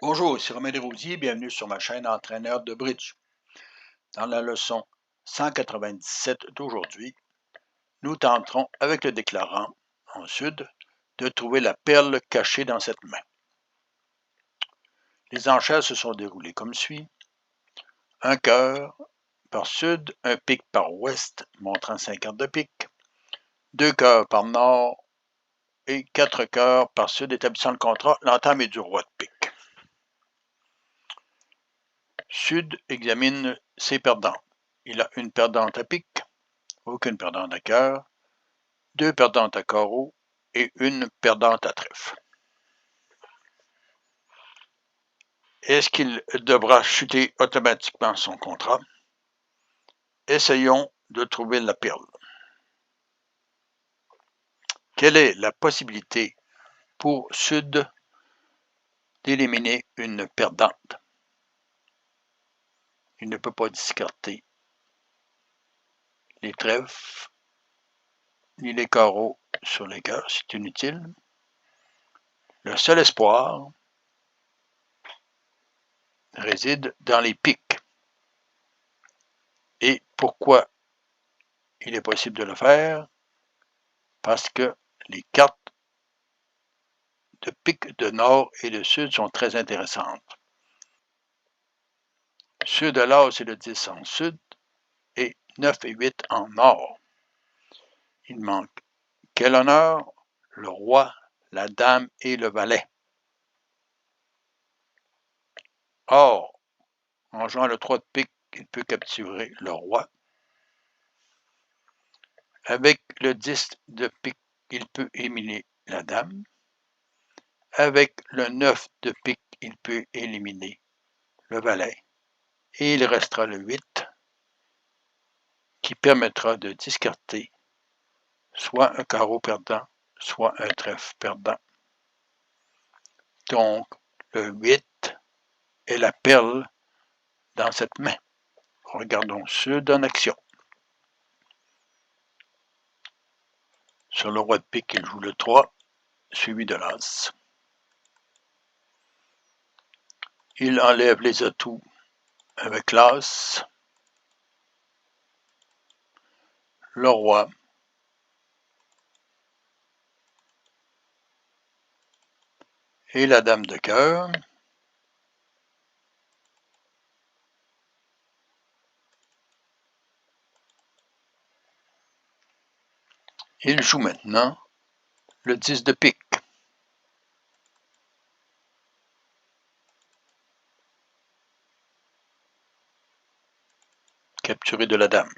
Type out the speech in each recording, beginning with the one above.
Bonjour, ici Romain Desrosiers, bienvenue sur ma chaîne Entraîneur de Bridge. Dans la leçon 197 d'aujourd'hui, nous tenterons avec le déclarant, en sud, de trouver la perle cachée dans cette main. Les enchères se sont déroulées comme suit. Un cœur par sud, un pic par ouest, montrant 5 cartes de pique, 2 cœurs par nord et 4 cœurs par sud, établissant le contrat, l'entame est du roi de pique. Sud examine ses perdants. Il a une perdante à pique, aucune perdante à cœur, 2 perdantes à carreau et une perdante à trèfle. Est-ce qu'il devra chuter automatiquement son contrat? Essayons de trouver la perle. Quelle est la possibilité pour Sud d'éliminer une perdante? Il ne peut pas discarter les trèfles ni les carreaux sur les cœurs, c'est inutile. Le seul espoir réside dans les piques. Et pourquoi il est possible de le faire? Parce que les cartes de pique de nord et de sud sont très intéressantes. Sud de l'as, c'est le 10 en sud et 9 et 8 en nord. Il manque quel honneur? Le roi, la dame et le valet. Or, en jouant le 3 de pique, il peut capturer le roi. Avec le 10 de pique, il peut éliminer la dame. Avec le 9 de pique, il peut éliminer le valet. Et il restera le 8 qui permettra de discarter soit un carreau perdant, soit un trèfle perdant. Donc, le 8 est la perle dans cette main. Regardons Sud en action. Sur le roi de pique, il joue le 3, suivi de l'as. Il enlève les atouts avec l'as, le roi, et la dame de cœur. Il joue maintenant le 10 de pique. Capturé de la dame.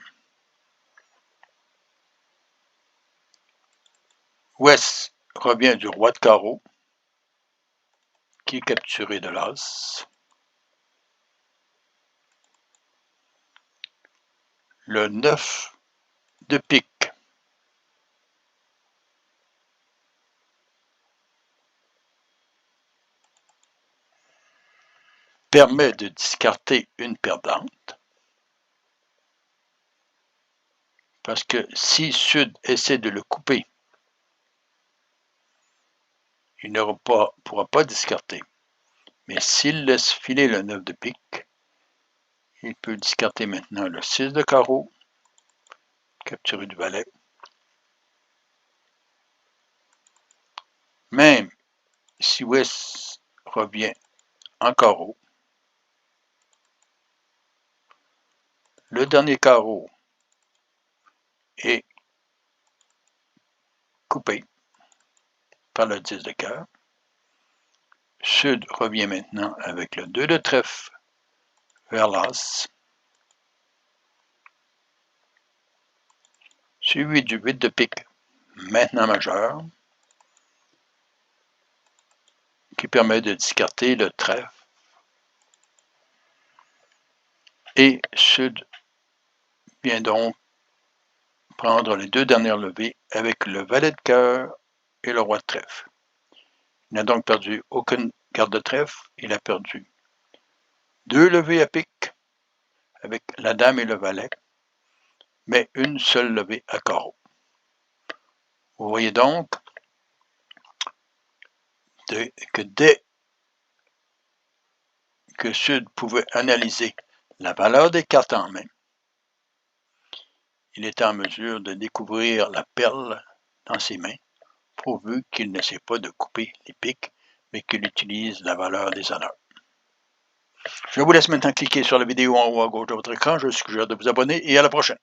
Ouest revient du roi de carreau, qui est capturé de l'as. Le 9 de pique. Permet de discarter une perdante. Parce que si Sud essaie de le couper, il ne pourra pas discarter. Mais s'il laisse filer le 9 de pique, il peut discarter maintenant le 6 de carreau, capturer du valet. Même si Ouest revient en carreau, le dernier carreau est coupé par le 10 de cœur. Sud revient maintenant avec le 2 de trèfle vers l'as, suivi du 8 de pique, maintenant majeur, qui permet de discarter le trèfle. Et Sud vient donc prendre les 2 dernières levées avec le valet de cœur et le roi de trèfle. Il n'a donc perdu aucune carte de trèfle, il a perdu 2 levées à pique avec la dame et le valet, mais une seule levée à carreau. Vous voyez donc que dès que Sud pouvait analyser la valeur des cartes en main, il était en mesure de découvrir la perle dans ses mains, pourvu qu'il n'essaie pas de couper les pics, mais qu'il utilise la valeur des honneurs. Je vous laisse maintenant cliquer sur la vidéo en haut à gauche de votre écran. Je vous suggère de vous abonner et à la prochaine.